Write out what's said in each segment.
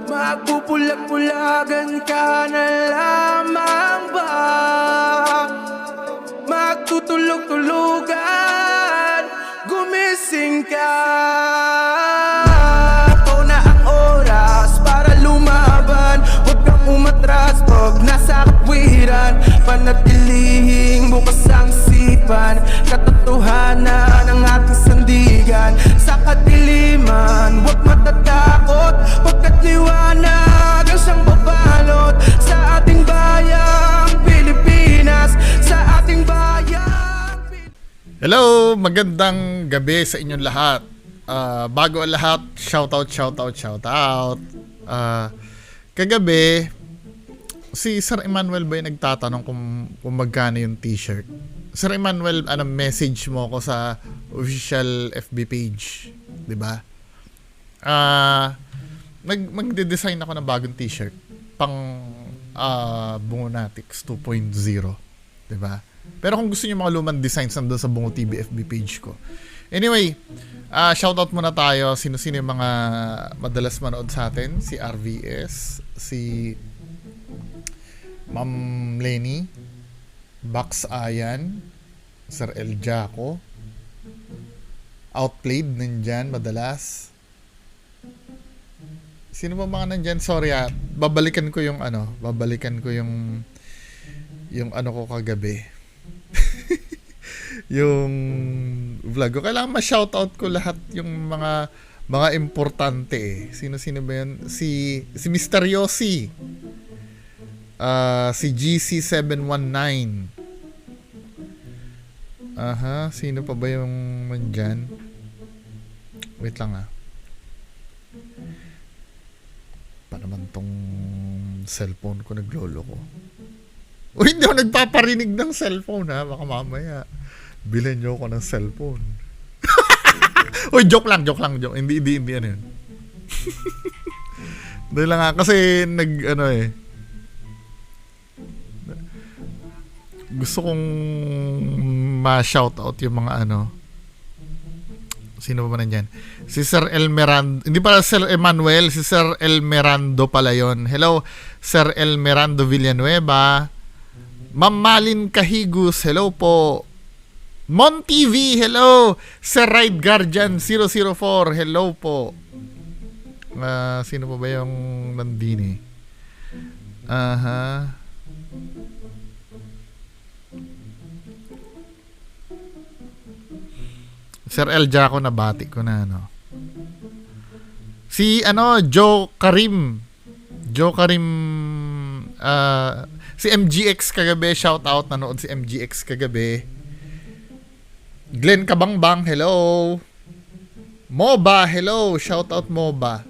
Magpupulag-pulagan ka na lamang ba? Magtutulog-tulugan, gumising ka. Ito na ang oras para lumaban. Huwag kang umatras pag nasa kapwiran. Panatilihing bukas ang sipan, katotohanan ng ating sandigan. Sa kadiliman, huwag matatakot, pagkat liwanag ang siyang babalot sa ating bayang Pilipinas, sa ating bayang Hello! Magandang gabi sa inyong lahat. Bago ang lahat, shoutout. Kagabi, si Sir Emmanuel ba yung nagtatanong kung magkano yung t-shirt? Sir Emmanuel, message mo ako sa official FB page, 'di ba? Magde-design ako ng bagong t-shirt pang Bungonatics 2.0, 'di ba? Pero kung gusto niyo mga lumang designs, nandun sa Bungo TV FB page ko. Anyway, shoutout muna tayo. Sino-sino yung mga madalas manood sa atin? Si RVS, si Ma'am Lenny, Bax Ayan, Sir El Jaco, Outplayed nandyan madalas. Sino ba mga nandyan? Sorry babalikan ko yung ano ko kagabi. Yung vlog ko. Kailangan ma-shoutout ko lahat yung mga importante eh. Sino-sino ba yun? Si Mr. Yossi. Si GC719. Sino pa ba yung nandyan? Wait lang Pa naman tong cellphone ko, naglolo ko. O hindi ako nagpaparinig ng cellphone baka mamaya bilhin nyo ako ng cellphone. Uy, joke lang. Hindi ano yun. Dahil lang kasi gusto kong ma-shoutout yung mga sino ba nandyan? Si Sir El Mirando. Hindi pala Sir Emmanuel, si Sir El Mirando pala yun. Hello, Sir El Mirando Villanueva. Ma'am Malin Cahigus, hello po. Mon TV, hello. Sir Ride Guardian 004, hello po. Sino pa ba yung nandini? Sir El Jaco, nabati ko na Si Joe Karim. Si MGX kagabi, shout out, nanood si MGX kagabi. Glenn Kabangbang, hello. Moba, hello, shout out Moba.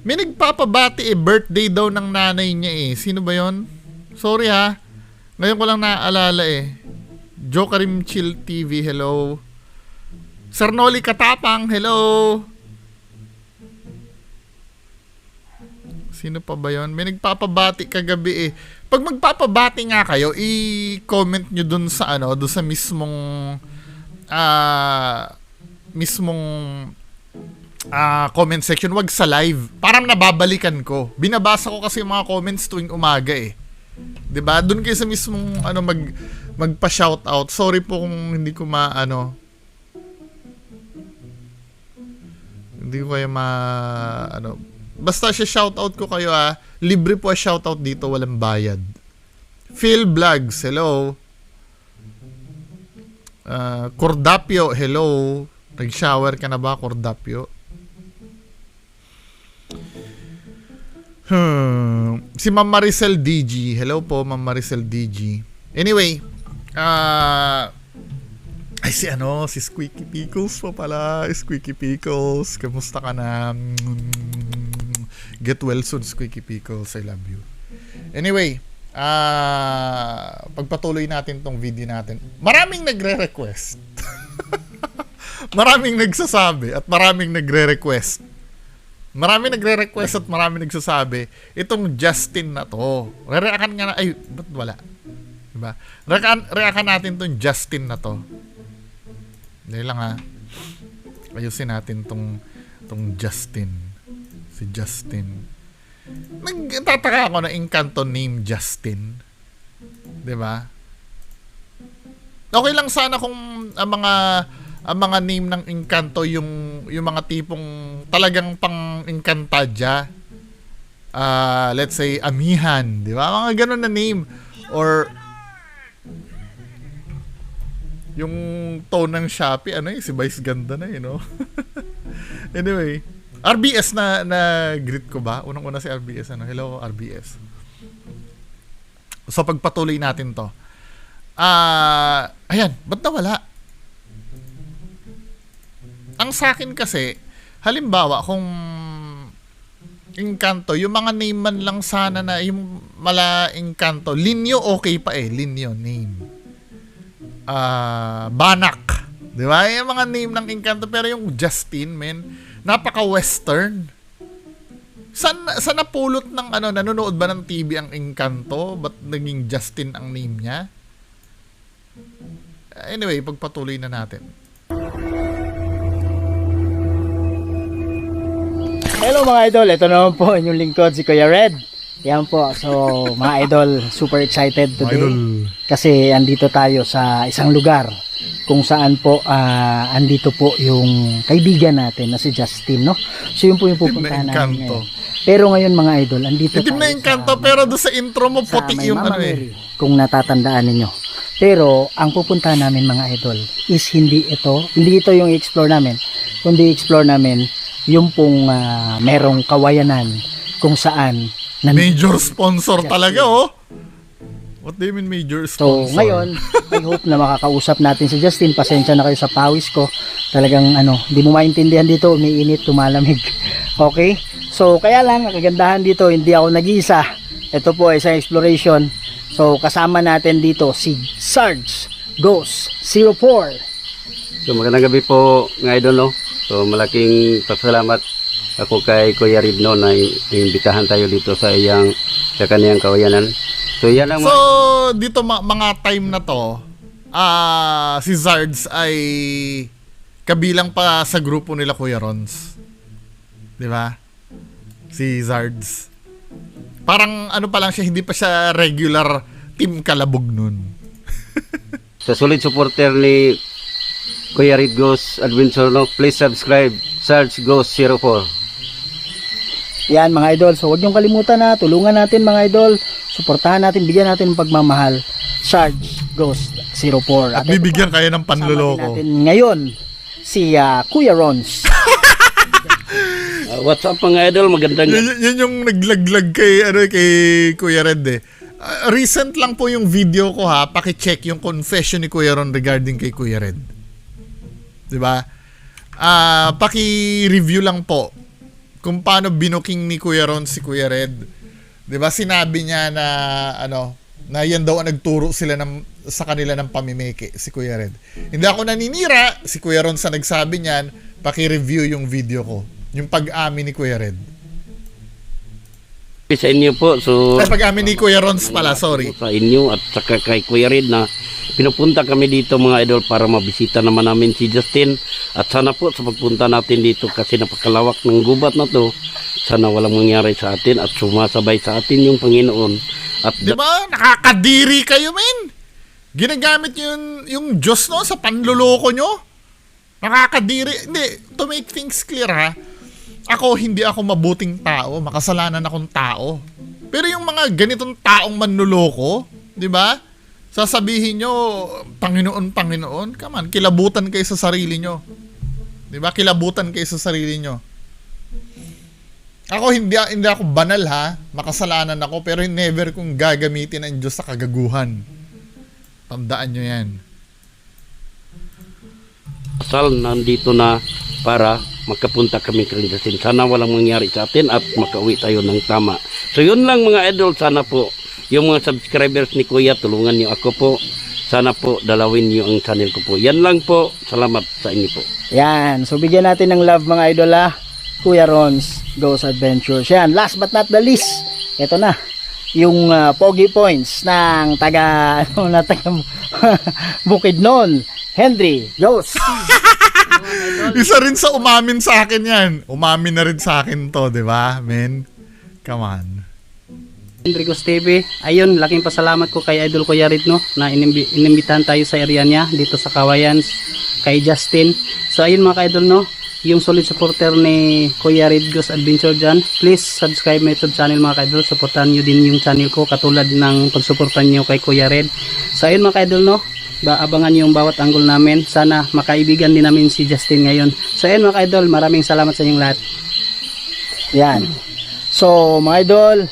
May nagpapabati birthday daw ng nanay niya Sino ba yon? Sorry ngayon ko lang naaalala Joe Karim Chill TV, hello. Sir Noli Katapang, hello. Sino pa ba yun? May nagpapabati kagabi Pag magpapabati nga kayo, i-comment nyo dun sa dun sa mismong comment section, wag sa live. Parang nababalikan ko. Binabasa ko kasi yung mga comments tuwing umaga 'Di ba? Dun kayo sa mismong magpa-shoutout. Sorry po kung hindi ko hindi ko kayo basta siya shoutout ko kayo libre po shoutout dito, walang bayad. Phil Vlogs, hello. Cordapio, hello. Nag-shower ka na ba, Cordapio? Si Ma'am Maricel DG, hello po Ma'am Maricel DG. Anyway, si Squeaky Pickles pa pala. Squeaky Pickles, kamusta ka na? Get well soon, Squeaky Pickles. I love you. Anyway, pagpatuloy natin tong video natin. Maraming nagre-request. Maraming nagsasabi at maraming nagre-request. Maraming nagre-request at maraming nagsasabi. Itong Justin na to. Re-react nga na. Ay, ba't wala? Diba? React natin tong Justin na to. Dahil lang ayusin natin tong Justin. Si Si Justin. Nagtataka ako na Encanto name Justin. 'Di ba? Okay lang sana kung ang mga name ng Encanto yung mga tipong talagang pang Encantadja. Let's say Amihan, 'di ba? Mga ganun na name or yung tone ng Shopee, si Vice ganda na, Anyway, RBS na greet ko ba? Unang-una si RBS, Hello, RBS. So, pagpatuloy natin to. Ayan, ba't nawala? Ang sa akin kasi, halimbawa, kung Encanto, yung mga name man lang sana na, yung mala Encanto, Linyo okay pa Linyo, name. Banak, di ba? Yung mga name ng Encanto, pero yung Justin, napaka-western. Saan napulot ng nanonood ba ng TV ang Encanto? Ba't naging Justin ang name niya? Anyway, pagpatuloy na natin. Hello mga idol, ito naman po inyong lingkod si Kuya Red. Yan po, so mga idol, super excited today. Idol. Kasi andito tayo sa isang lugar kung saan po andito po yung kaibigan natin na si Justin, no? So yun po yung pupuntahan namin ngayon. Pero ngayon mga idol, andito tayo na Encanto, pero doon sa intro mo puti yung Mary, kung natatandaan ninyo. Pero ang pupuntahan namin mga idol is hindi ito yung i-explore namin, kundi i-explore namin yung pong merong kawayanan kung saan major sponsor talaga, What do you mean major sponsor? So, ngayon, I hope na makakausap natin si Justin. Pasensya na kayo sa pawis ko. Talagang, di mo maintindihan dito. Umiinit, tumalamig. Okay? So, kaya lang, ang kagandahan dito, hindi ako nag-iisa. Ito po ay isang exploration. So, kasama natin dito si Sarge Ghost 04. So, magandang gabi po, mga idol, no? So, malaking pasalamat ako kay Kuya Ridno na imbitahan tayo dito sa kaniyang kawayanan. So, yan ang dito mga time na to, si Zards ay kabilang pa sa grupo nila Kuya Rons. 'Di ba? Si Zards. Parang pa lang siya, hindi pa siya regular team Kalabog nun. Sa solid supporter ni Kuya Rid Ghost Adventure, no? Please subscribe Sarge Ghost 04. Yan mga idol, so huwag niyong kalimutan na tulungan natin mga idol, suportahan natin, bigyan natin ng pagmamahal Sarge Ghost 04. At bibigyan kayo ng panluloko natin ngayon si Kuya Rons. What's up mga idol, magandang yun yung naglaglag kay Kuya Red recent lang po yung video ko, paki-check yung confession ni Kuya Ron regarding kay Kuya Red, diba? Paki-review lang po kung paano binuking ni Kuya Ron si Kuya Red. 'Di ba? Sinabi niya na na yan daw ang nagturo sila sa kanila ng pamimeke, si Kuya Red. Hindi ako naninira, si Kuya Ron sa nagsabi niyan, paki-review yung video ko, yung pag-amin ni Kuya Red. Sa inyo po, so pag-amin ni Kuya Rons pala, sorry. Sa inyo at saka kay Kuya Red na pinupunta kami dito mga idol para mabisita naman namin si Justin. At sana po sa pagpunta natin dito, kasi napakalawak ng gubat na to, sana walang mangyari sa atin at sumasabay sa atin yung Panginoon. At diba? Nakakadiri kayo, men. Ginagamit yung Diyos, no, sa panluloko nyo. Nakakadiri. Hindi, to make things clear, hindi ako mabuting tao, makasalanan akong tao. Pero yung mga ganitong taong manluloko, di ba? Sasabihin nyo, Panginoon, come on, kilabutan kayo sa sarili nyo. Di ba? Kilabutan kayo sa sarili nyo. Ako, hindi ako banal, makasalanan ako, pero never kong gagamitin ang Diyos sa kagaguhan. Tandaan nyo yan. Asal nandito na para makapunta kami kay Justin. Sana walang mangyari sa atin at makauwi tayo ng tama. So yun lang mga idol, sana po yung mga subscribers ni Kuya, tulungan niyo ako po. Sana po dalawin niyo ang channel ko po. Yan lang po. Salamat sa inyo po. Yan, so bigyan natin ng love mga idol, Kuya Rons Ghost Adventures. Yan, last but not the least, ito na yung pogi points ng taga Bukidnon, Henry Ghost. Isa rin sa umamin sa akin yan. Umamin na rin sa akin to, di ba, men? Come on. Enricos TV. Ayun, laking pasalamat ko kay Idol Kuya Red, no, na inimbitahan tayo sa area niya dito sa Kawayan kay Justin. So ayun mga ka-idol, no, yung solid supporter ni Kuya Red Ghost Adventure dyan, please subscribe my YouTube channel mga ka-idol. Supportan nyo din yung channel ko katulad ng pagsuportan nyo kay Kuya Red. So ayun mga ka-idol, no, abangan nyo yung bawat angle namin. Sana makaibigan din namin si Justin ngayon. So ayun mga ka-idol, maraming salamat sa inyong lahat. Yan. So mga idol,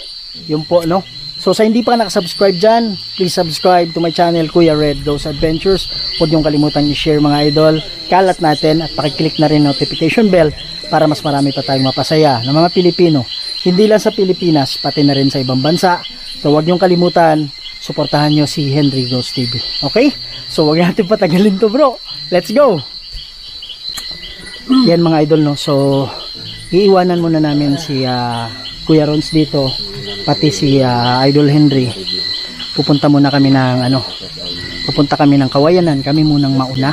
yun po, no. So sa hindi pa nakasubscribe dyan, please subscribe to my channel Kuya Red Ghost Adventures. Huwag niyong kalimutan i-share mga idol. Kalat natin at pakiclick na rin notification bell para mas marami pa tayong mapasaya ng mga Pilipino. Hindi lang sa Pilipinas, pati na rin sa ibang bansa. So huwag niyong kalimutan, suportahan niyo si Henry Ghost TV. Okay? So huwag natin patagalin to, bro. Let's go! Yan mga idol, no. So iiwanan muna namin si Kuya Rons dito, pati si Idol Henry. Pupunta muna kami ng pupunta kami ng Kawayanan. Kami munang mauna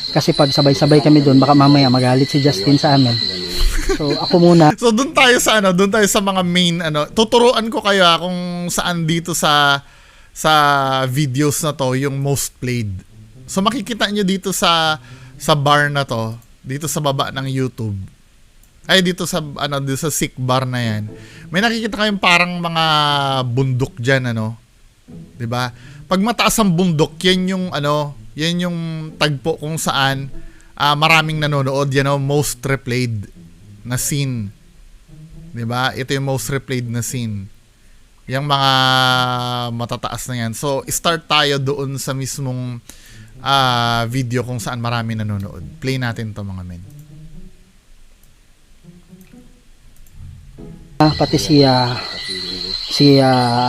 kasi pag sabay-sabay kami doon baka mamaya magalit si Justin sa amin. So ako muna. So doon tayo sa doon tayo sa mga main tuturuan ko kayo kung saan dito sa videos na to yung most played. So makikita nyo dito sa bar na to, dito sa baba ng YouTube. Ay dito sa dito sa sick bar na yan. May nakikita kayong parang mga bundok diyan 'Di ba? Pag mataas ang bundok, yan yung yan yung tagpo kung saan maraming nanonood, most replayed na scene. 'Di ba? Ito yung most replayed na scene. Yung mga matataas na yan. So, start tayo doon sa mismong video kung saan marami nanonood. Play natin 'to mga men. Pati si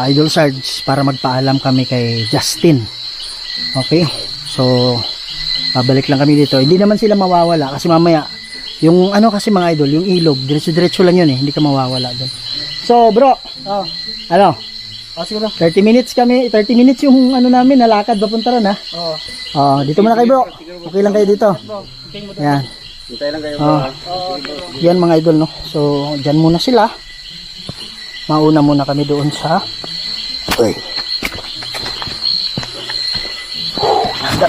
Idol Sarge para magpaalam kami kay Justin. Okay? So babalik lang kami dito. Hindi naman sila mawawala kasi mamaya yung kasi mga idol, yung ilog, diretso lang yun hindi ka mawawala doon. So bro, siguro 30 minutes yung namin nalakad papunta ron ha. Dito muna kayo bro. Okay lang kayo dito. Yan. Hintay lang kayo. Yan mga idol, no. So diyan muna sila. Mauna muna kami doon sa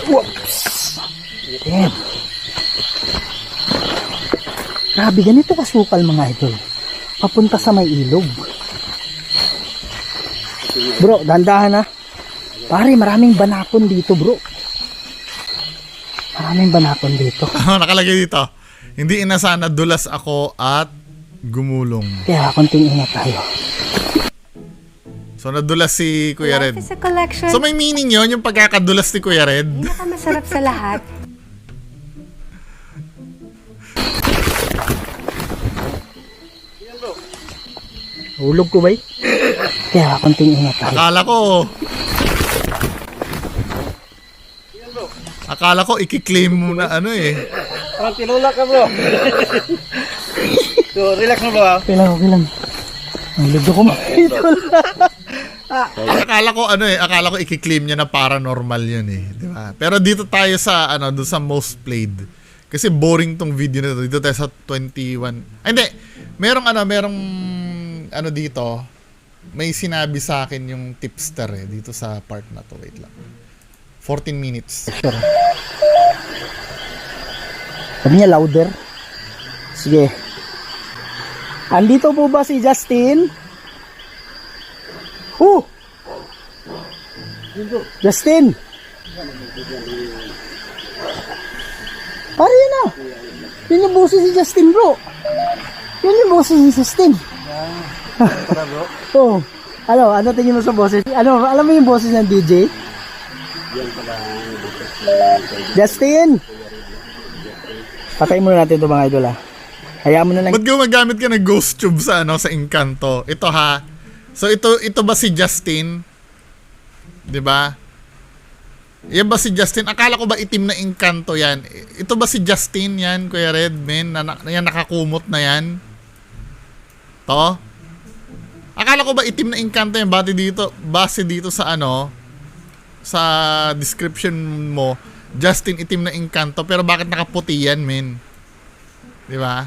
whoops. Damn. Grabe, ganito kasukal mga idol. Papunta sa may ilog. Bro, dandahan ha. Pare, maraming banakon dito bro. Maraming banakon dito. Nakalagay dito. Hindi inasana dulas ako at gumulong. Kaya konting ingat tayo. So nadulas si Kuya Red. Life is a collection. So may meaning yon yung pagkakadulas ni Kuya Red. Pinakamasarap sa lahat. Hulog ko ba eh? Kaya konting ingat tayo. Akala ko i-claim mo na Tinulak ka bro. So relax mo bro. Okay lang. Hulog ako mga idol. Akala ko i-claim niya na paranormal yun di ba? Pero dito tayo sa doon sa most played. Kasi boring tong video na to. Dito tayo sa 21. Ay, hindi. Merong dito. May sinabi sa akin yung tipster dito sa part na to. Wait lang. 14 minutes. Sure. Sabi niya louder. Sige. Andito po ba si Justin? Justin! Pare yun na! Yun yung boses si Justin bro! Yun yung boses si Justin! Ano tingin mo sa boses? Alam mo yung boses ng DJ? Justin! Patayin muna natin ito mga idol ha. Hayaan mo na lang. Ba't gumagamit ka ng ghost tube sa Encanto? Ito ha. So ito ba si Justin? 'Di ba? Yan ba si Justin? Akala ko ba itim na Encanto yan? Ito ba si Justin yan, Kuya Red, men? Yan nakakumot na yan? To? Akala ko ba itim na Encanto yan? Base dito sa sa description mo, Justin itim na Encanto, pero bakit nakaputi yan, men? Di ba?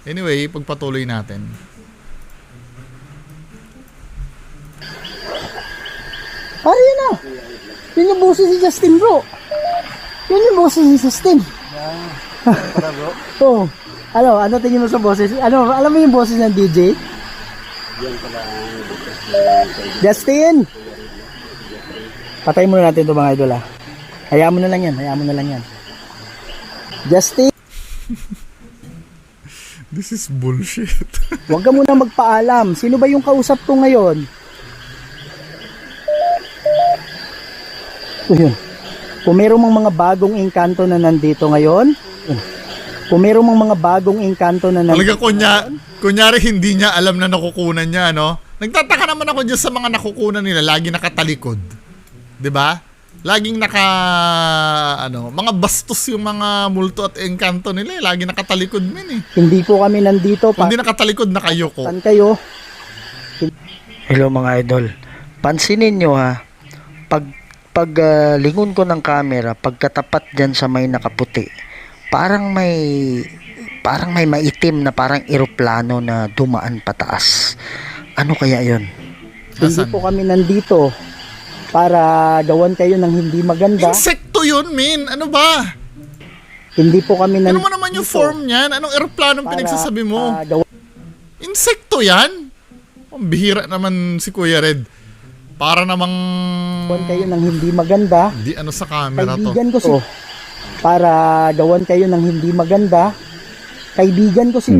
Anyway, pagpatuloy natin. Yun na. Yun yung boses si Justin, bro. Yun yung boses si Justin. Oo. Ano tingin mo sa boses? Alam mo yung boses ng DJ? Justin! Patayin muna natin ito mga idol ha. Hayaan mo na lang yan. Justin! This is bullshit. Huwag ka muna magpaalam. Sino ba yung kausap ko ngayon? Yun. Kung meron mga bagong engkanto na nandito ngayon, Talaga kunyari hindi niya alam na nakukunan niya, no? Nagtataka naman ako dyan sa mga nakukunan nila, lagi nakatalikod. 'Di ba? Laging mga bastos yung mga multo at engkanto nila, lagi nakatalikod min eh. Hindi po kami nandito Hindi nakatalikod na kayo ko. Saan kayo? Hello mga idol. Pansinin nyo ha. Pag lingon ko ng camera, pagkatapat dyan sa may nakaputi, parang may maitim na parang eroplano na dumaan pataas. Ano kaya yon? Hindi po kami nandito para gawan kayo ng hindi maganda. Insekto yun, min. Ano ba? Hindi po kami nandito. Ano mo naman yung form niyan? Anong eroplanong pinagsasabi mo? Insekto yan? Ang bihira naman si Kuya Red. Para namang gawan kayo ng hindi maganda. Di sa camera to. Kaibigan ko para gawan kayo ng hindi maganda. Kaibigan ko si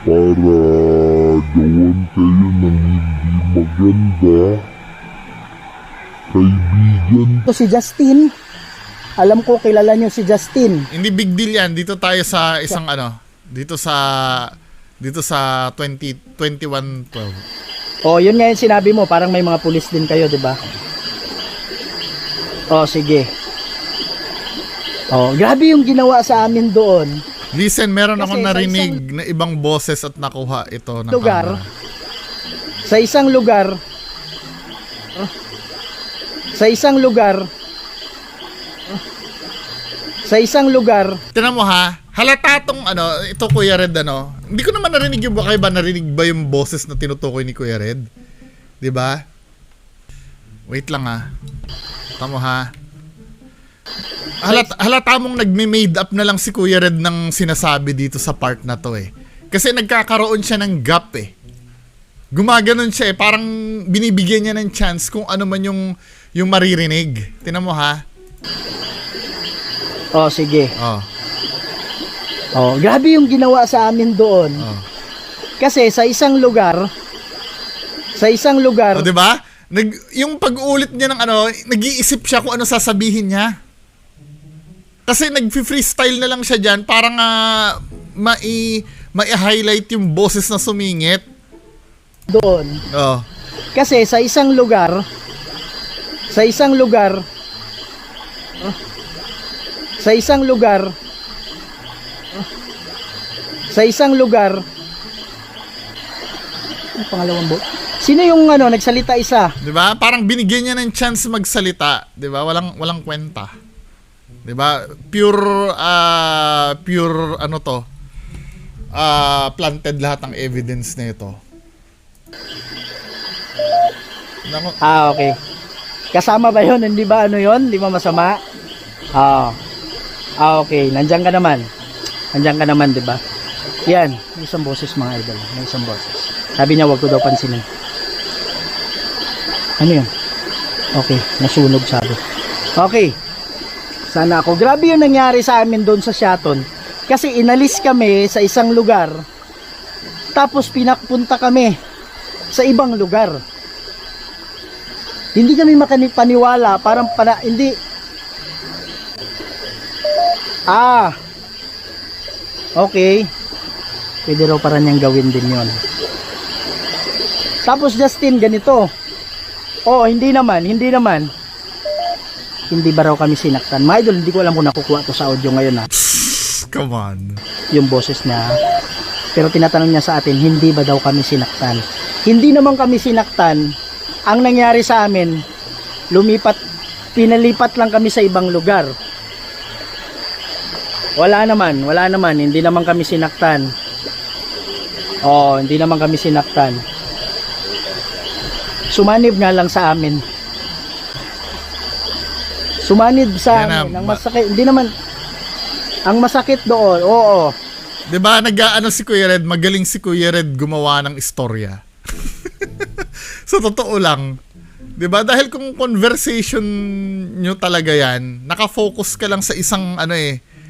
para gawan kayo ng hindi maganda. Kaibigan ko si Justin. Alam ko kilala niyo si Justin. Hindi big deal yan. Dito tayo sa isang dito sa 2112. Oh, yun nga yung sinabi mo, parang may mga pulis din kayo, 'di ba? Oh, sige. Oh, grabe yung ginawa sa amin doon. Listen, meron akong narinig na ibang boses at nakuha ito ng lugar. camera. Sa isang lugar. Tingnan mo ha. Halata tong ito Kuya Red Hindi ko naman narinig yung kayo ba narinig ba yung boses na tinutukoy ni Kuya Red? 'Di ba? Wait lang ha. Tama ha. Halata mong nagme-made up na lang si Kuya Red ng sinasabi dito sa part na to eh. Kasi nagkakaroon siya ng gap eh. Gumaganon siya eh. Parang binibigyan niya ng chance kung ano man yung maririnig. Tingnan mo ha. Oh, sige. Oh. Oh, grabe yung ginawa sa amin doon. Oh. Kasi sa isang lugar, oh, 'di ba? Yung pag-ulit niya ng nag-iisip siya kung ano sasabihin niya. Kasi nag-freestyle na lang siya diyan para nga mai-highlight yung boses na sumingit doon. Oh. Kasi sa isang lugar ang pangalawang sino yung nagsalita isa? 'Di ba? Parang binigyan niya ng chance magsalita, 'di ba? Walang kwenta. 'Di ba? Pure planted lahat ng evidence nito. Okay. Kasama ba 'yon? Hindi ba Hindi ba masama? Okay, nandiyan ka naman, 'di ba? Yan, may isang boses mga idol, may isang boses. Sabi niya wag ko daw pansinin. Ano yun? Okay, nasunog sabi. Okay, sana ako. Grabe yung nangyari sa amin doon sa Shaton. Kasi inalis kami sa isang lugar, tapos pinakpunta kami sa ibang lugar. Hindi kami makapaniwala, parang hindi. Okay. Pwede raw para niyang gawin din yon. Tapos Justin, ganito. Oh, hindi naman. Hindi ba raw kami sinaktan? Mga idol, hindi ko alam kung nakukuha to sa audio ngayon ha. Come on. Yung boses niya. Pero tinatanong niya sa atin, hindi ba daw kami sinaktan? Hindi naman kami sinaktan. Ang nangyari sa amin, pinalipat lang kami sa ibang lugar. Wala naman. Hindi naman kami sinaktan. Hindi naman kami sinaktan. Sumanib nga lang sa amin. Sumanib sa Yan amin. Ang masakit, hindi naman, ang masakit doon, oo. 'Di ba nag-aano si Kuya Red, magaling si Kuya Red gumawa ng istorya. So totoo lang. 'Di ba? Dahil kung conversation nyo talaga 'yan, naka-focus ka lang sa isang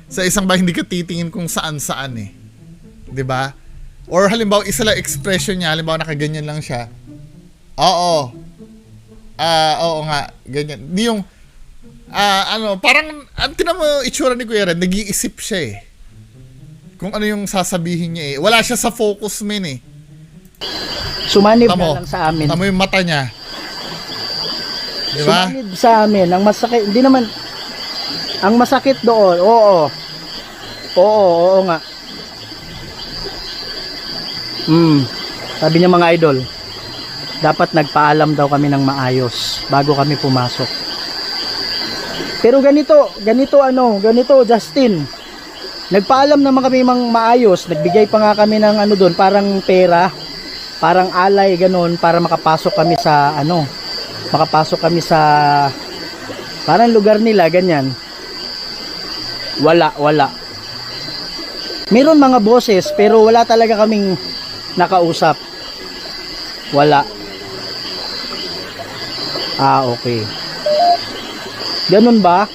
sa isang ba hindi ka titingin kung saan-saan 'Di ba? Or halimbawa isa lang expression niya, halimbawa nakaganyan lang siya. Oo. Oo nga, ganyan. Di yung parang tinan mo itsura ni Kuya Red, nag-iisip siya kung ano yung sasabihin niya Wala siya sa focus men Sumanib nga lang sa amin. Tamo yung mata niya. Di ba? Sumanib sa amin. Ang masakit, hindi naman, ang masakit doon, oo. Oo nga. Sabi niya mga idol, dapat nagpaalam daw kami ng maayos bago kami pumasok. Pero ganito Justin. Nagpaalam naman kami mang maayos, nagbigay pa nga kami ng doon, parang pera, parang alay ganun para makapasok kami sa parang lugar nila ganyan. Wala. Meron mga boses pero wala talaga kaming nakausap. Wala. Okay. Ganun ba?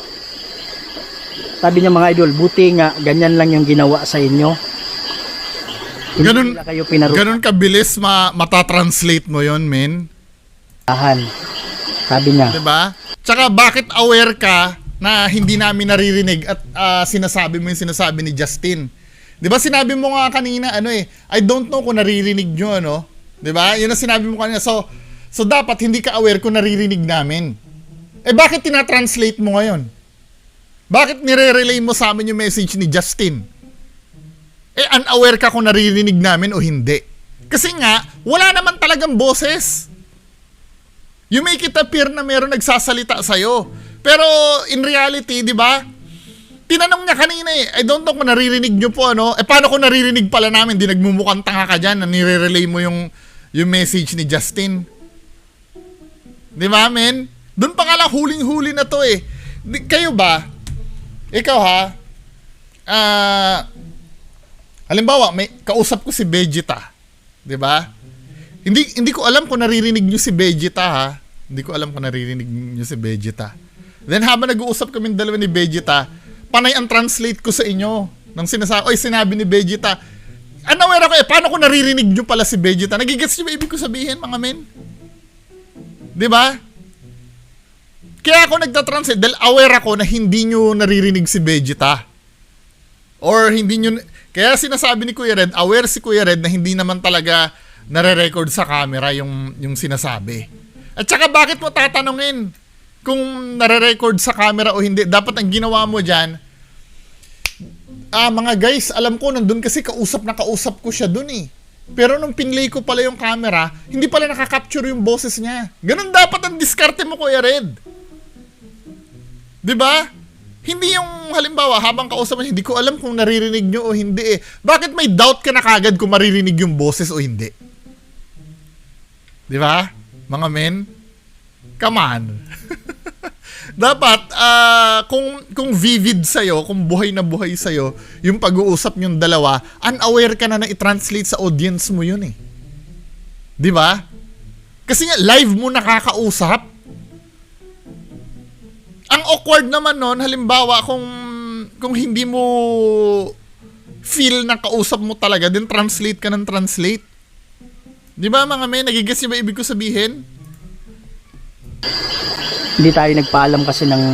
Sabi niya mga idol, buti nga ganyan lang yung ginawa sa inyo. Ganun, Kayo pinarusahan. ganun kabilis matatranslate mo yon men. Sabi niya. Diba? Tsaka bakit aware ka na hindi namin naririnig at sinasabi mo yung sinasabi ni Justin? Diba sinabi mo nga kanina I don't know kung naririnig nyo Diba? Yun ang sinabi mo kanina. So dapat hindi ka aware kung naririnig namin. Bakit tinatranslate mo ngayon? Bakit nire-relay mo sa amin yung message ni Justin? Unaware ka kung naririnig namin o hindi. Kasi nga, wala naman talagang boses. You make it appear na meron nagsasalita sa'yo. Pero in reality, di ba? Tinanong niya kanina I don't know kung naririnig nyo po paano kung naririnig pala namin? Di nagmumukhang tanga ka dyan na nire-relay mo yung message ni Justin. Di ba, men? Doon pa nga lang huling-huli na to Kayo ba? Ikaw ha? Halimbawa, may kausap ko si Vegeta. 'Di ba? Hindi ko alam kung naririnig niyo si Vegeta ha. Hindi ko alam kung naririnig niyo si Vegeta. Then habang nag-uusap kami dalawa ni Vegeta, panay ang translate ko sa inyo nang sinabi ni Vegeta. Unaware ako paano kung naririnig niyo pala si Vegeta? Nagigets niyo ba ibig ko sabihin, mga men? 'Di ba? Kaya ako nagtatranslate dahil aware ako na hindi nyo naririnig si Vegeta. Or hindi nyo... Kaya sinasabi ni Kuya Red, aware si Kuya Red na hindi naman talaga nare-record sa camera yung sinasabi. At saka bakit mo tatanungin kung nare-record sa camera o hindi? Dapat ang ginawa mo dyan, mga guys, alam ko nandun kasi kausap ko siya dun Pero nung pinlay ko pala yung camera, hindi pala nakakapture yung boses niya. Ganun dapat ang diskarte mo, Kuya Red. 'Di ba? Hindi yung halimbawa habang kausap mo, hindi ko alam kung naririnig nyo o hindi Bakit may doubt ka na kagad kung maririnig yung boses o hindi? 'Di ba? Mga men, come on. Dapat kung vivid sa'yo, kung buhay na buhay sa'yo yung pag-uusap nyong dalawa, unaware ka na i-translate sa audience mo yun 'Di ba? Kasi nga live mo nakakausap. Ang awkward naman nun, halimbawa kung hindi mo feel na kausap mo talaga, then translate ka ng translate. Di ba mga men, nagigets niyo ba ibig ko sabihin? Hindi tayo nagpaalam kasi ng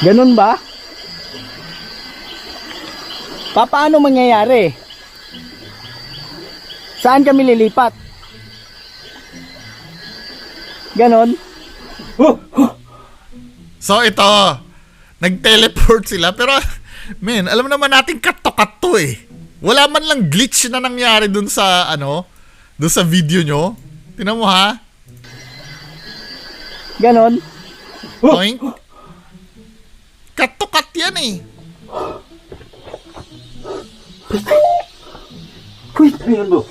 ganun ba? Paano mangyayari? Saan kami lilipat? Ganon. So ito, nag-teleport sila pero men, alam naman natin cut to Wala man lang glitch na nangyari dun sa dun sa video nyo. Tingnan mo ha. Ganon. Oink. Cut to cut yan eh. Uy, ayun bro.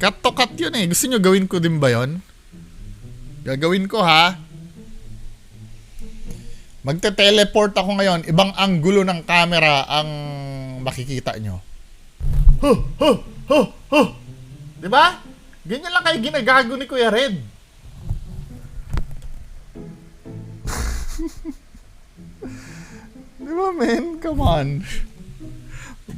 Cut to cut yun eh. Gusto nyo gawin ko din ba yun? Gagawin ko ha. Magte-teleport ako ngayon. Ibang anggulo ng camera ang makikita nyo. Diba? Ganyan lang kayo ginagago ni Kuya Red. Diba men? Come on.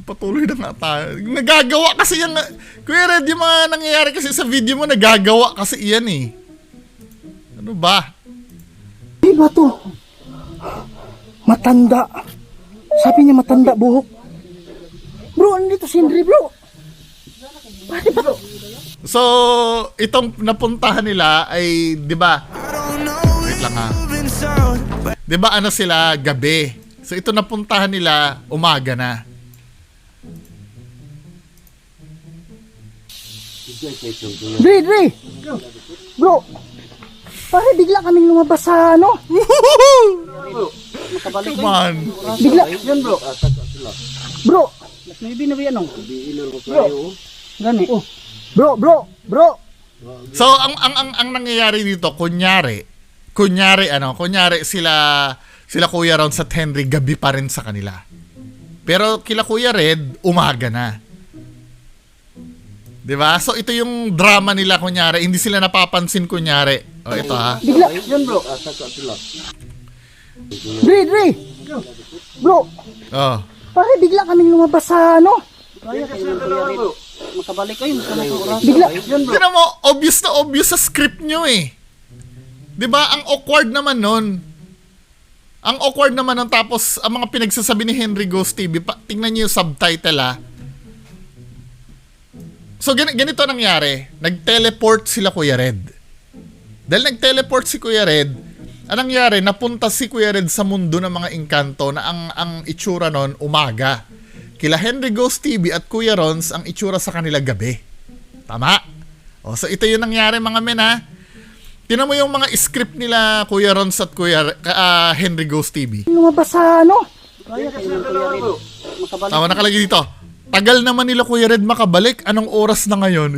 Patuloy na nga tayo. Nagagawa kasi yan. Kuya Red, yung mga nangyayari kasi sa video mo, nagagawa kasi yan eh. Ano ba? Di ba to? Matanda. Sabi niya matanda buhok. Bro, andito si Henry bro. Bakit ba? So, itong napuntahan nila ay, di ba? Wait lang ha. Di ba ano sila, gabi. So, ito napuntahan nila, umaga na. Dre! Bro! Bakit bigla kaming lumabas sa ano? Come on. Bigla. Yan bro. Bro! May binabi ano? Bro! Gani. Oh. Bro! So, ang nangyayari dito, kunyari sila Kuya Ron sa Henry, gabi pa rin sa kanila. Pero kila Kuya Red, umaga na. Diba? So, ito yung drama nila, kunyari. Hindi sila napapansin, kunyari. O, ito ha. Bigla. Yan bro. Dre! Bro! Oh. Bakit bigla kaming lumabas sa ano? Makabalik kayo. Bigla. Tignan mo, obvious na obvious sa script nyo eh. Diba? Ang awkward naman nun. Ang awkward naman nun, tapos ang mga pinagsasabi ni Henry Ghost TV, tingnan nyo yung subtitle ha. So, ganito nangyari. Nag-teleport sila Kuya Red. Dahil nag-teleport si Kuya Red, anong nangyari? Napunta si Kuya Red sa mundo ng mga engkanto na ang itsura nun, umaga. Kila Henry Ghost TV at Kuya Rons, ang itsura sa kanila gabi. Tama? O, so ito yung nangyari mga men ha. Tinan mo yung mga script nila Kuya Rons at Henry Ghost TV. Lumabas sa ano? Tama, nakalagay dito. Tagal naman nila Kuya Red makabalik. Anong oras na ngayon?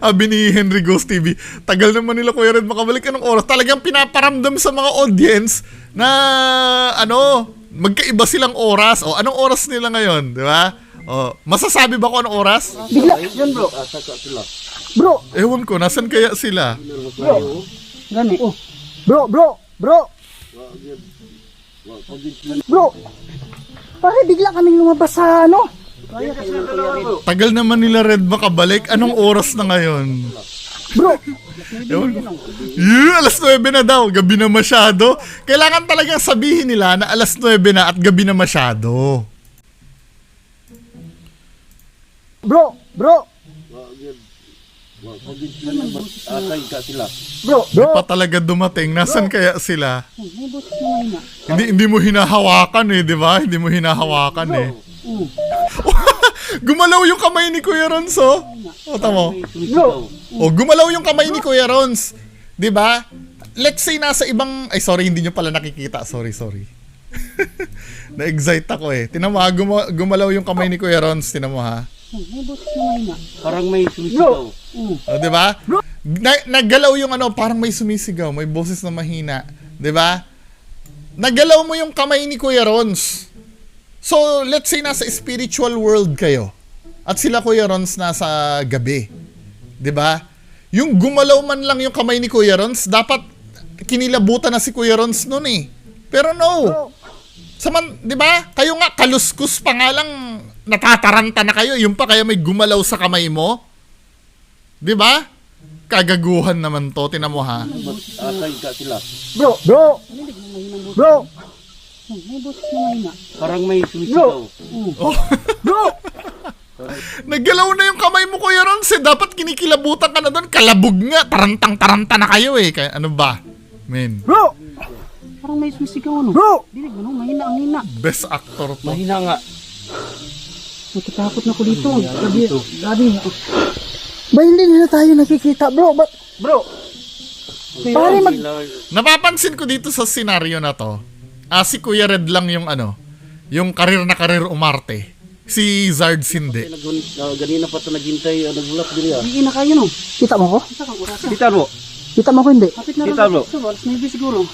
Sabi ni Henry Ghost TV, tagal naman nila Kuya Red makabalik. Anong oras? Talagang pinaparamdam sa mga audience na magkaiba silang oras. O, anong oras nila ngayon? Di ba? O, masasabi ba ko anong oras? Bigla. Yan bro. Bro! Ewan ko, nasan kaya sila? Gani. Oh. Bro! Bro! Bakit bigla kaming lumabas sa ano? Tagal naman nila Red makabalik. Anong oras na ngayon? Bro! Ewan ko. Alas 9 na daw. Gabi na masyado. Kailangan talagang sabihin nila na alas 9 na at gabi na masyado. Bro! Di pa talaga dumating. Nasan kaya sila? Hindi mo hinahawakan eh, di ba? Hindi mo hinahawakan eh. Gumalaw yung kamay ni Kuya Rons, oh. O, tamo. O, gumalaw yung kamay ni Kuya Rons. Di ba? Let's say nasa ibang... Ay, sorry, hindi nyo pala nakikita. Sorry. Na-excite ako eh. Tinan mo ha, gumalaw yung kamay ni Kuya Rons. Tinan mo ha. Parang may sumisigaw. O, di ba? Naggalaw yung parang may sumisigaw, may boses na mahina, di ba? Naggalaw mo yung kamay ni Kuya Rons. So, let's say nasa spiritual world kayo at sila Kuya Rons nasa gabi. Di ba? Yung gumalaw man lang yung kamay ni Kuya Rons, dapat kinilabutan na si Kuya Rons noon eh. Pero no. Di ba? Kayo nga kaluskus pa nga lang, natataranta na kayo, yung pa kaya may gumalaw sa kamay mo. Di ba? Kagaguhan naman to, tinan mo ha. Bro! Parang may sumisigaw. Bro! Naggalaw na yung kamay mo Kuya Rons eh. Dapat kinikilabutan ka na doon. Kalabog nga. Tarantang-taranta na kayo eh. Kaya, ano ba? Men. Bro! Parang may sumisigaw ano? Bro! Dinig mo, mahina ang hina. Best actor to. Mahina nga. Natatakot na ko dito. Gabi. Ba, hindi na tayo nakikita, bro. Bro, pare Napapansin ko dito sa senaryo na to, si Kuya Red lang yung yung karir na karir umarte. Si Zard hindi. Ganina pa ito naghintay, nagulat din yan. Hindi na kayo no. kita mo ko? Isa kang oras. Kita mo, Kita mo ko hindi? Kapit na Kita, bro. Sa oras, maybe siguro.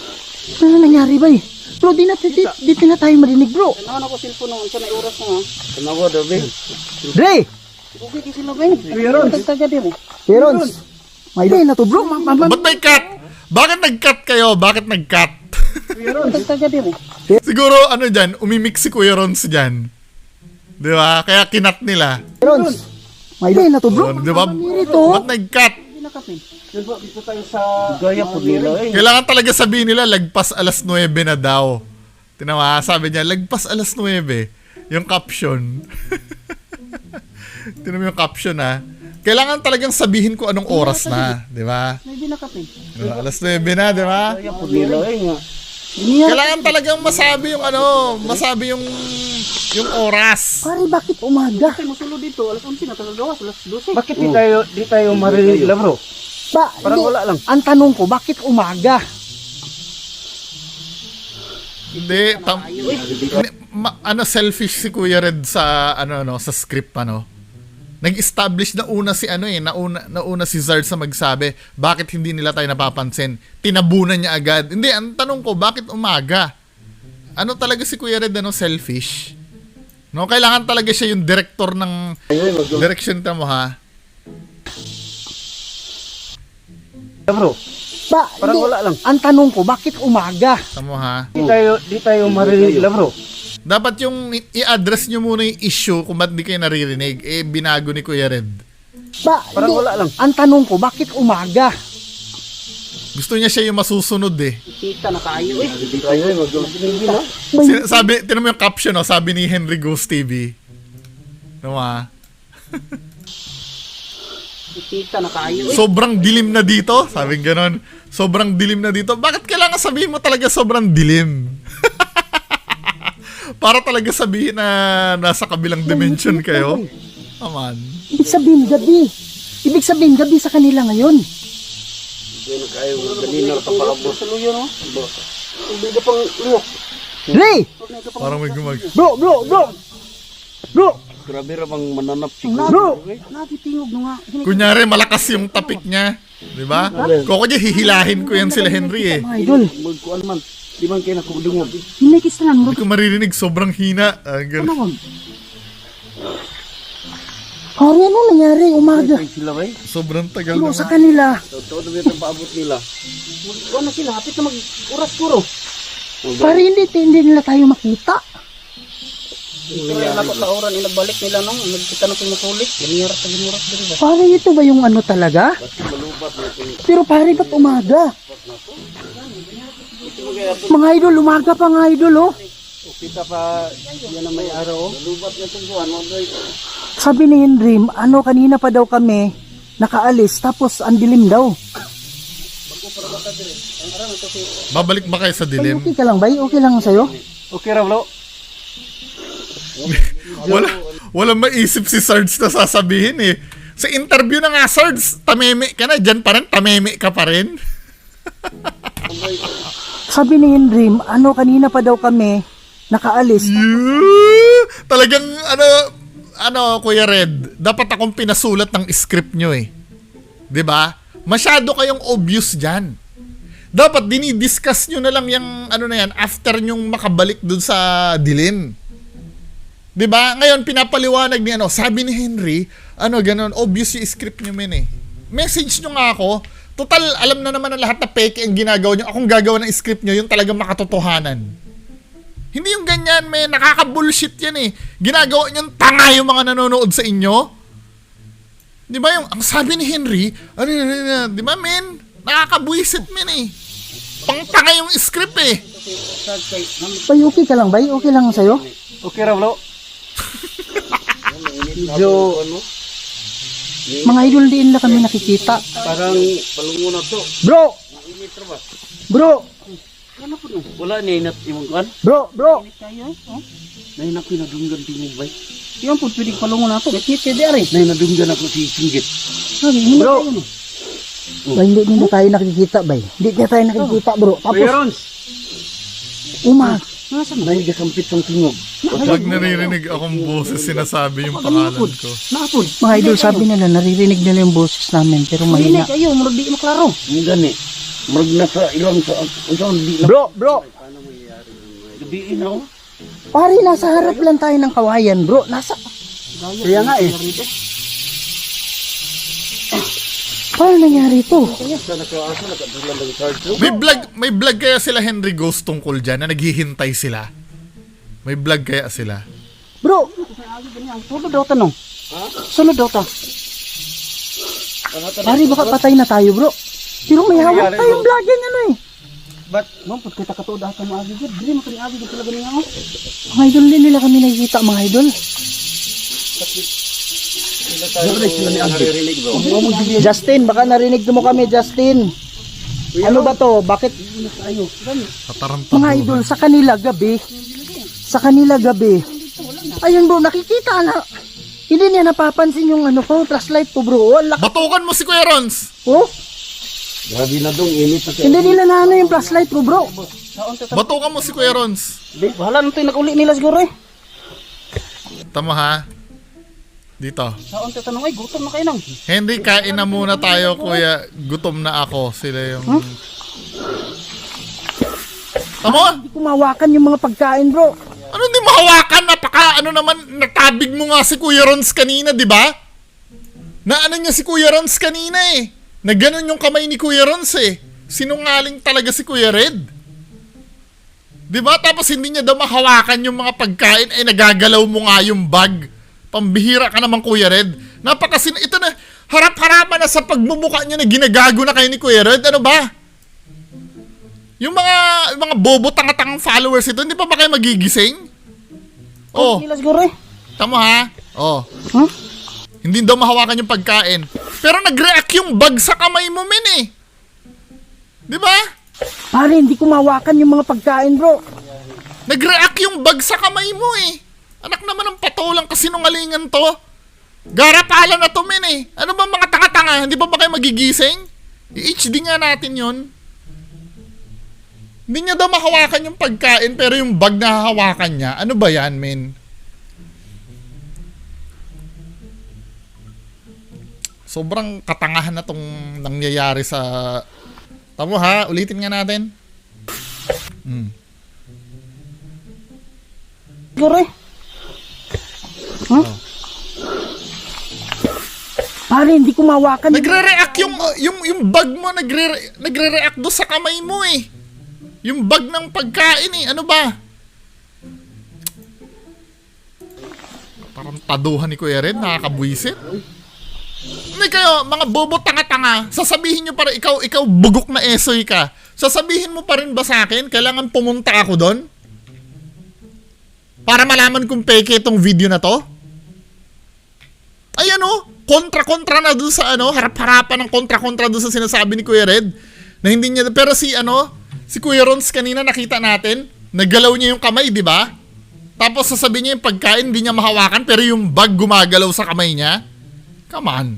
Ano nangyari ba eh? Bro, di na tayo marinig, bro. Ano ako cellphone nung sa oras na ha. tanawa daw, Ben. Dre! Okay, kasi sila ba yun? Tagtaga din eh. Perons! May day na to, bro. Ba't may cut? Bakit nag-cut kayo? Bakit nag-cut? Tagtaga din eh. Siguro dyan, umimix si Kuya Rons dyan. Di ba? Kaya kinat nila. Perons! May day na to, bro. Di ba? Ito. Ba't nag-cut? Hindi na kapit. Dito tayo sa gaya po nila, eh. Kailangan talaga sabihin nila, lagpas alas 9 na daw. Tinawa, sabi niya, lagpas alas 9. Yung caption. Tinan mo yung caption ha. Kailangan talagang sabihin ko anong oras na. Di ba? Maybe na kapit. Diba? Alas 9 na, di ba? Gaya po nila, eh. Kailangan talagang masabi yung masabi yung oras. Pare, bakit umaga? Kasi musulo dito, alas 11 na, tagagawas, alas 12. Bakit di tayo marinig lang, bro? Ba, Parang hindi. wala lang. Ang tanong ko, bakit umaga? Hindi, selfish si Kuya Red sa sa script Nag-establish na una si nauna si Zard sa magsabi, bakit hindi nila tayo napapansin? Tinabunan niya agad. Hindi, ang tanong ko, bakit umaga? Ano talaga si Kuya Red selfish? No, kailangan talaga siya yung director ng direction mo ha. Bro, Ba, parang hindi. wala lang. Ang tanong ko, bakit umaga? Tamo ha. Di tayo marinig lang, bro. Dapat yung i-address nyo muna yung issue kung ba't di kayo naririnig. Binago ni Kuya Red. Ba, Parang hindi. wala lang. Ang tanong ko, bakit umaga? Gusto niya siya yung masusunod Kita na tayo eh. Di tayo, mag-marinig lang. Sabi, tinan mo yung caption sabi ni Henry Ghost TV. Tama. Kita na tayo eh. Sobrang dilim na dito. Sabi ganon. Sobrang dilim na dito. Bakit kailangan sabihin mo talaga sobrang dilim? Para talaga sabihin na nasa kabilang dimension kayo. Aman. Ibig sabihin, gabi sa kanila ngayon. Hindi na kayo, kanina kapaabot. Saluyo no? Hindi ka pang liyok. Dre! Parang may gumag. Bro! Grabe ra bang mananap si Bro! Nakitingog no nga. Kunyari, malakas yung tapik niya. Diba? Koko niya, hihilahin ko yan sila Henry Mga idol, Magkuan man, di man kayo nakudungog. Hindi kistahan mo. Hindi ko maririnig, sobrang hina. Ganun. Ano pare, ano nangyari umaga? Ay sila ba eh? Sobrang tagal Bro, na. sa kanila. Totoo na ito paabot nila. Ano sila? Hapit na mag-uras puro. Pare, hindi nila tayo makita. Kaya nakot na oran inagbalik nila nung nagkita na pinusulit. Ganiyaras sa ginuras din ba? Pare, ito ba yung ano talaga? Pero pare, ba't umaga? Mga idol, umaga pa nga idol, oh. Kita pa, yan na may araw. Lubat na tungguan. Sabi ni Henry, kanina pa daw kami nakaalis, tapos ang dilim daw. Babalik ba kayo sa Ay, dilim? okay ka lang ba? Okay lang sa'yo? Okay ra, bro. Walang maisip si Sarge na sasabihin eh. Sa interview na nga, Sarge, tameme ka na. Diyan pa rin, tameme ka pa rin. Sabi ni Henry, kanina pa daw kami nakaalis. Talagang, Kuya Red, dapat akong pinasulat ng script nyo eh. 'Di ba? Masyado kayong obvious dyan. Dapat dinidiscuss nyo na lang yung after nyong makabalik dun sa dilim. 'Di ba? Ngayon pinapaliwanag ni sabi ni Henry, ganun, obvious yung script nyo men eh. Message nyo nga ako. Total, alam na naman ng lahat na peke ang ginagawa nyo. Akong gagawa ng script nyo, yung talagang makatotohanan. Hindi yung ganyan, men. Nakaka-bullshit yan eh. Ginagawa nyo tanga yung mga nanonood sa inyo. Di ba yung, ang sabi ni Henry, di ba men? Nakaka-buisit men eh. Pang-tanga yung script eh. Bay, okay ka lang ba? Okay lang sa'yo? Okay ra, bro. Medyo, Mga idol, diin na kami nakikita. parang palungo na to. Bro! Bro! Wala niya inat imong kuan. Bro! Kaya eh. Oh. Nahinak pinadunggan tingog bay. Yan po, pwede palungon na ito. Ngit-ngit kayo di ari. Nay, nadunggan ako si Singgit. Bro, hindi na tayo nakikita, bay. Hindi na tayo nakikita, bro. Tapos, Nasaan na? Nay, gasampit ang tingog. Pag naririnig akong boses, sinasabi yung pangalan ko. Naapod. mga idol, sabi nila, naririnig nila yung boses namin, pero mahina. Marinig kayo, murag di maklaro. Ang gani. Marag nasa ilang sa... Di na... Bro, Gabiin ako. pare, nasa harap lang tayo ng kawayan, bro. Kaya nga eh. Paano nangyari to? May vlog kaya sila Henry Ghost tungkol dyan na naghihintay sila? May vlog kaya sila? Bro, Sunod daw tanong. Sunod daw ta. pare, baka patay na tayo, bro. Pero may hawak tayong vlogging, ano eh. But, ma'am, pag kita katuod ako ng agigid, hindi mo kani agigid talaga niya ako. Mga idol, hindi nila kami nakikita, mga idol. Justin, baka narinig mo kami, Justin. Ano ba to? Bakit? Katarantaduhan. Mga idol, sa kanila gabi, ayun bro, nakikita na. Hindi niya napapansin yung ano ko, flashlight ko, bro. Wala. Batukan mo si Kuya Rons! Oh, Grabe na dong, init na siya. hindi nila na ano yung flashlight ko, bro. Batukan mo si Kuya Rons! Di, bahala na ito yung nag-uli nila siguro eh. Tama ha? Dito. Saan ito tanong, ay gutom na kayo nang. Henry, kain na muna tayo, Kuya. Gutom na ako. Sila yung... Tama? Hindi kumawakan yung mga pagkain, bro. Ano di mahawakan? Ano naman, natabig mo nga si Kuya Rons kanina, di ba? Ano niya si Kuya Rons kanina eh. Na ganun yung kamay ni Kuya Rons eh. Sinungaling talaga si Kuya Red. Di ba? Tapos hindi niya daw mahawakan yung mga pagkain, ay nagagalaw mo nga yung bag. Pambihira ka naman, Kuya Red. Ito na, harap-harapan na sa pagmumukha niya na ginagago na kayo ni Kuya Red. Ano ba? Yung mga bobo tanga-tangang followers ito, hindi pa ba kayo magigising? Oh, Nila siguro eh. tama ha? Oh. Huh? Hindi daw mahawakan yung pagkain. Pero nag-react yung bag sa kamay mo, men eh. Di ba? Pare, hindi kumawakan yung mga pagkain, bro. Nag-react yung bag sa kamay mo eh. Anak naman ng patulang kasinungalingan to. Garapalan na to, men eh. Ano ba mga tanga-tanga? Hindi pa ba kayo magigising? I-HD nga natin yon. Hindi niya daw mahawakan yung pagkain pero yung bag na hahawakan niya. Ano ba yan, men? Sobrang katangahan na tong nangyayari sa... Tamo ha? Ulitin nga natin. Siguro eh. Pare, hindi kumawakan yung... Nagre-react yung bag mo, nagre-react do sa kamay mo eh. Yung bag ng pagkain eh. Ano ba? Parang taduhan ni Kuya Red, nakakabwisit. Hindi kayo, mga bobo tanga-tanga, sasabihin nyo para ikaw bugok na esoy ka. Sasabihin mo pa rin ba sa akin, kailangan pumunta ako doon? Para malaman kung peke itong video na to? Ay ano, kontra-kontra na dun sa ano, harap-harapan ng kontra-kontra dun sa sinasabi ni Kuya Red. Na hindi niya, pero si Kuya Rons kanina nakita natin, naggalaw niya yung kamay, di ba? Tapos sasabihin niya yung pagkain, hindi niya mahawakan, pero yung bag gumagalaw sa kamay niya. Come on.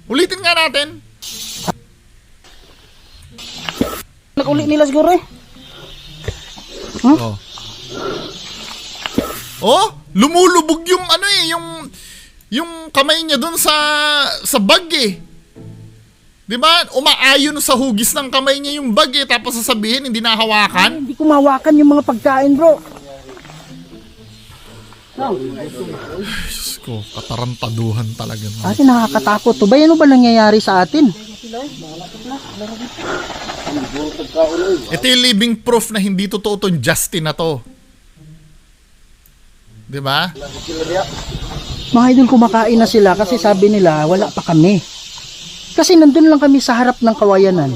Ulitin nga natin. Nag-uli nila siguro eh. Oh. Oh, lumulubog yung ano eh, yung kamay niya doon sa bag eh. 'Di ba? Umaayon sa hugis ng kamay niya yung bag eh, tapos sasabihin hindi nahawakan. Hindi kumawakan yung mga pagkain, bro. Diyos ko, katarantaduhan talaga. Kasi nakakatakot to. Ba, ano ba nangyayari sa atin? Ito yung living proof na hindi totoo tong Justin na to. 'Di ba? Mga idol, kumakain na sila kasi sabi nila, wala pa kami. Kasi nandun lang kami sa harap ng kawayanan.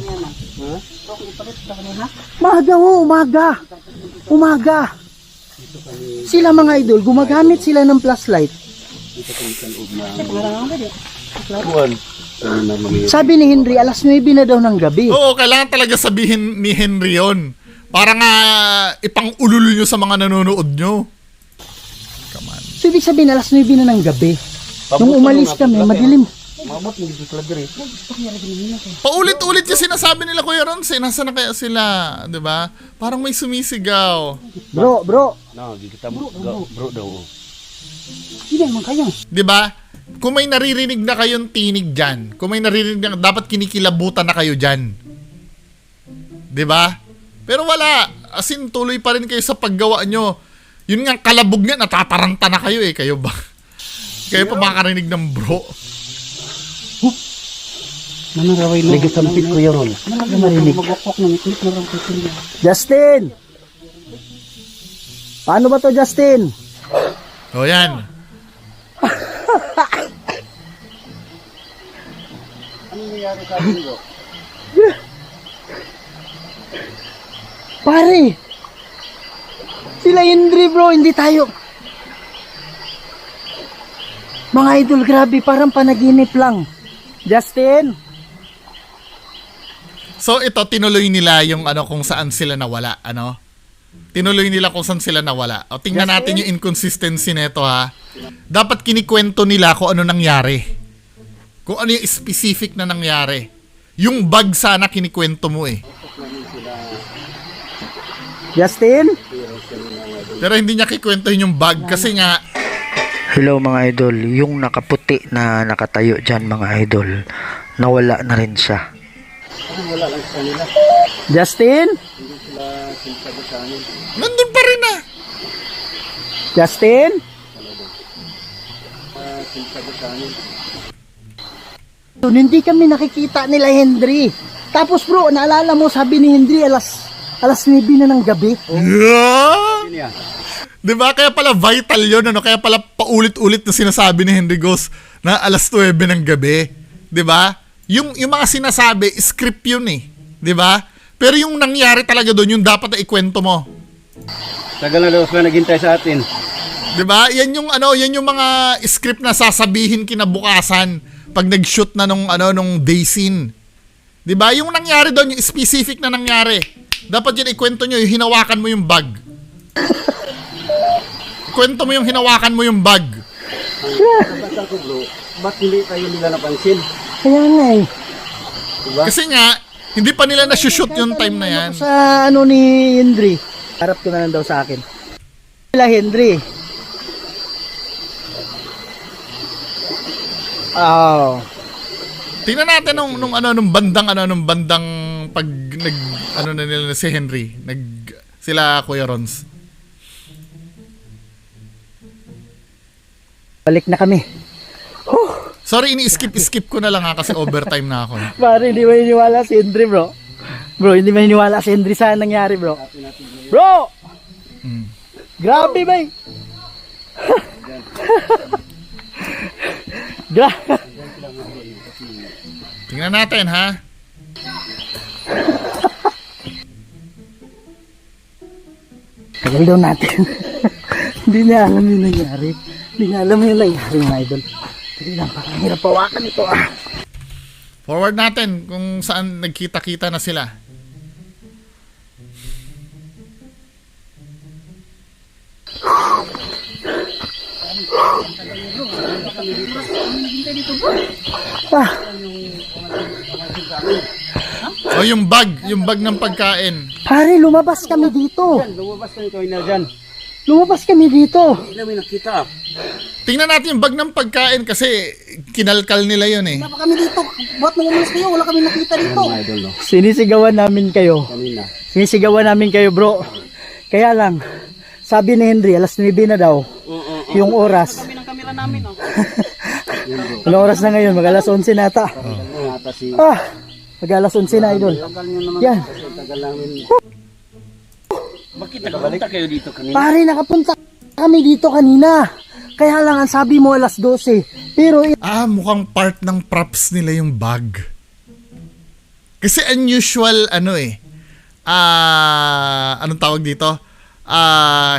Umaga. Sila mga idol, gumagamit sila ng flashlight. Sabi ni Henry, alas 9 na daw ng gabi. Oo, kailangan talaga sabihin ni Henry yun. Para nga ipang-ulul nyo sa mga nanonood nyo. Come on. So, ibig sabihin, alas 9 na ng gabi. Nung umalis kami, madilim. Mabot mo dito sa diri. Paulit-ulit yung sinasabi nila, Kuya Ron. Nasaan na kaya sila? Diba? Parang may sumisigaw. Bro. No, di kita bro daw. Hindi naman kayo. Diba? Kung may naririnig na kayong tinig dyan, kung may naririnig na, dapat kinikilabutan na kayo dyan. Diba? Pero wala. As in, tuloy pa rin kayo sa paggawa nyo. Yun nga, kalabog nga, natataranta na kayo eh. Kayo ba? Kayo pa makakarinig ng bro. Nanaraway no. Lagi sampit ko yun. Marinig. Magwakok ng iklit na rin kay Justin! Paano ba to, Justin? O yan. Pare! Sila Henry, bro, hindi tayo. Mga idol, grabe, parang panaginip lang. Justin? So ito, tinuloy nila yung kung saan sila nawala, Tinuloy nila kung saan sila nawala. O, tingnan natin yung inconsistency nito, ha. Dapat kinikwento nila kung ano nangyari. Kung ano yung specific na nangyari. Yung bug sana kinikwento mo eh. Justin? Pero hindi niya kikwentuhin yung bug kasi nga Hello mga idol, yung nakaputi na nakatayo dyan mga idol, nawala na rin siya. Justin? nandun pa rin ah. Justin? Hindi kami nakikita nila Henry. Tapos bro, naalala mo sabi ni Henry alas 9 na ng gabi. Yeah! Diba? Kaya pala vital yun, Kaya pala paulit-ulit na sinasabi ni Henry Ghost na alas 9 ng gabi. Diba? Yung mga sinasabi, script yun eh. Diba? Pero yung nangyari talaga doon, yung dapat na ikwento mo. Tagal na daw sila naghintay sa atin. Diba? Yan yung mga script na sasabihin kinabukasan pag nag-shoot na nung day scene. Diba? Yung nangyari doon, yung specific na nangyari. Dapat yan ikwento nyo, yung hinawakan mo yung bag. Kwento mo yung hinawakan mo yung bag. Kapag ko bro, ba't hindi tayo nila napansin? Kaya nga eh. Kasi nga, hindi pa nila na-shoot yung time na yan. Sa ni Henry. Harap ko na lang daw sa akin. Sila Henry. Oh. Tingnan natin nung bandang pag na nila si Henry, sila Kuya Rons. Balik na kami. Sorry, ini-skip ko na lang kasi overtime na ako. Pare, hindi maniniwala si Henry, bro. Bro, hindi maniniwala si Henry sa nangyari, bro. Bro! Grabe, bay! Tingnan natin, ha? Tagal daw natin. Hindi niya alam yung nangyari. Hindi niya alam yung nangyari, mga idol. Hindi lang, parang hirap pawakan ito, Forward natin kung saan nagkita-kita na sila. O yung bag ng pagkain. Pare, lumabas kami dito. Lumabas na ito na dyan. Lumabas kami dito. Hindi namin nakita. Tingnan natin yung bag ng pagkain kasi kinalkal nila yun eh. Wala pa kami dito. Ba't nung umalis kayo? Wala kami nakita dito. Idol no. Sinisigawan namin kayo. Kanina. Sinisigawan namin kayo, bro. Kaya lang, sabi ni Henry, alas 9 na daw. Yung oras. Kami ng kamera namin. Oh. Anong oras na ngayon? Mag alas 11 na ata. Mag alas 11 na, idol. Tagal nyo naman. Yan. Tagal namin. Bakit nakapunta kayo dito kanina? Pare, nakapunta kami dito kanina. Kaya lang, ang sabi mo alas 12. Pero, Mukhang part ng props nila yung bag. Kasi unusual, anong tawag dito?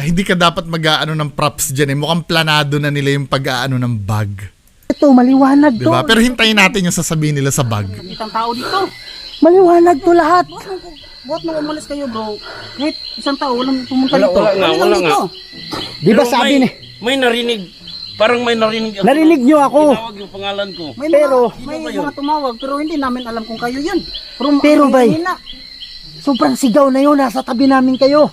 Hindi ka dapat mag-aano ng props dyan eh. Mukhang planado na nila yung pag-aano ng bag. ito, maliwanag to. Diba? Pero hintayin natin yung sasabihin nila sa bag. Isang tao dito. Maliwanag to lahat. Ba't nung umalis kayo bro? Kahit isang tao walang pumunta dito. Wala nga. Di ba sabi ni May narinig. Parang may narinig. Narinig nyo ako. Tinawag yung pangalan ko. May mga tumawag pero hindi namin alam kung kayo yun. Pero bay, sobrang sigaw na yun. Nasa tabi namin kayo.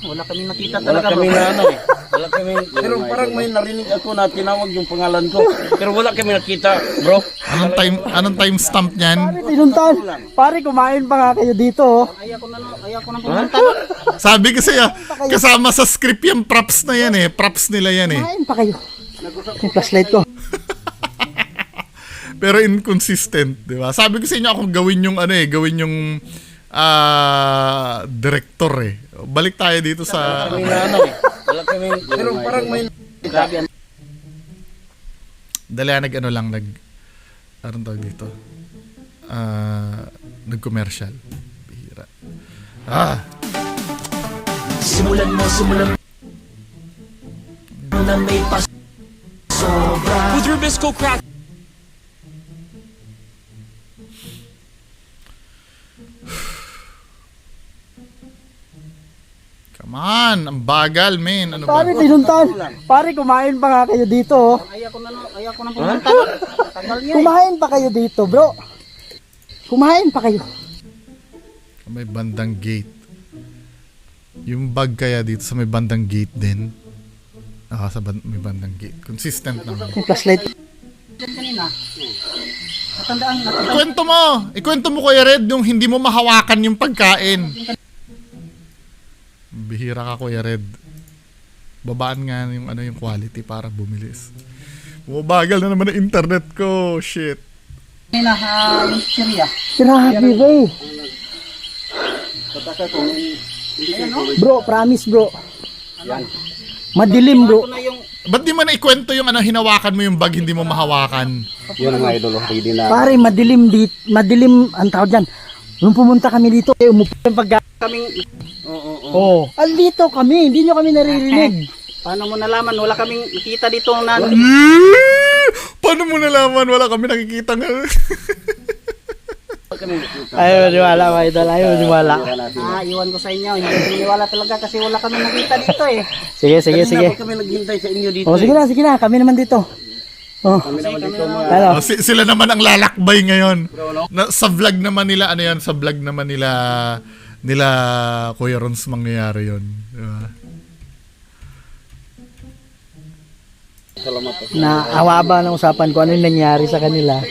Wala kami nakita Wala talaga kami bro. na ano eh. Wala kami. Pero parang may narinig ako na tinawag yung pangalan ko. Pero wala kami nakita, bro. Anong time stamp niyan? Pare, tinuntan. Pare, kumain pa nga kayo dito. Oh. Ayaw ko na pumunta. Sabi kasi kasama sa script yung props na yan eh. Props nila yan eh. Kumain pa kayo. Yung flashlight ko. Pero inconsistent, di ba? Sabi ko sa inyo akong gawin yung director eh. Balik tayo dito sa Kami na ano eh. Wala kami. Pero parang may anong tawag dito? Nag-commercial. Bihira. Simulan mo na may pasobra. With Rubisco Crack. Come on, ang bagal, men. Ano ba? Pare, tinuntan. Pare, kumain pa nga kayo dito. Oh. Ayaw ko na pumunta. Tagal niya. Kumain pa kayo dito, bro. Kumain pa kayo. May bandang gate. Yung bag kaya dito sa may bandang gate din. May bandang gate. Consistent naman. Yung flashlight. Kanina. Natandaan. Ikwento mo Kuya Red yung hindi mo mahawakan yung pagkain. Bihira ka Kuya Red. Babaan nga yung quality para bumilis. Bumabagal na naman ang internet ko. Shit. Kanina, yung Syria. Grabe, bro. Bro, promise, bro. Madilim, bro. Ba't di mo na ikwento yung hinawakan mo yung bag hindi mo mahawakan? yun ang idol hindi na. Pare, madilim ang tawag dyan. Nung pumunta kami dito, umupo yung Kaming, Oo. Andito kami, hindi nyo kami naririnig. paano mo nalaman? Wala kaming nakita dito na Paano mo nalaman? Wala kami nakikita nga. Ayaw maniwala, mga idol. Ayaw maniwala. iwan ko sa inyo. Hindi maniwala talaga kasi wala kami nakita dito eh. Sige. Kami naghintay sa inyo dito. Oh, sige na. Kami naman dito. Oh. Ano? Sila naman ang lalakbay ngayon. Sa vlog naman nila, sa vlog naman nila Kuya Rons mangyayari yun. Diba? Na awaba ng usapan ko ano yung nangyari sa kanila.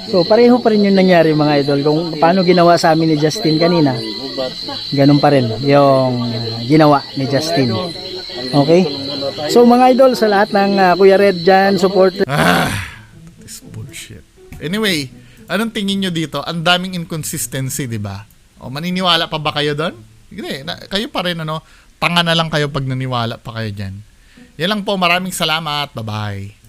So pareho pa rin yung nangyari mga idol. Kung paano ginawa sa amin ni Justin kanina, ganun pa rin yung ginawa ni Justin. Okay? So mga idol, sa lahat ng Kuya Red dyan, support. This bullshit. Anyway, anong tingin nyo dito? Ang daming inconsistency, di ba? O, maniniwala pa ba kayo doon? Hindi, kayo pa rin, tanga na lang kayo pag naniwala pa kayo dyan. Yan lang po, maraming salamat. Bye-bye.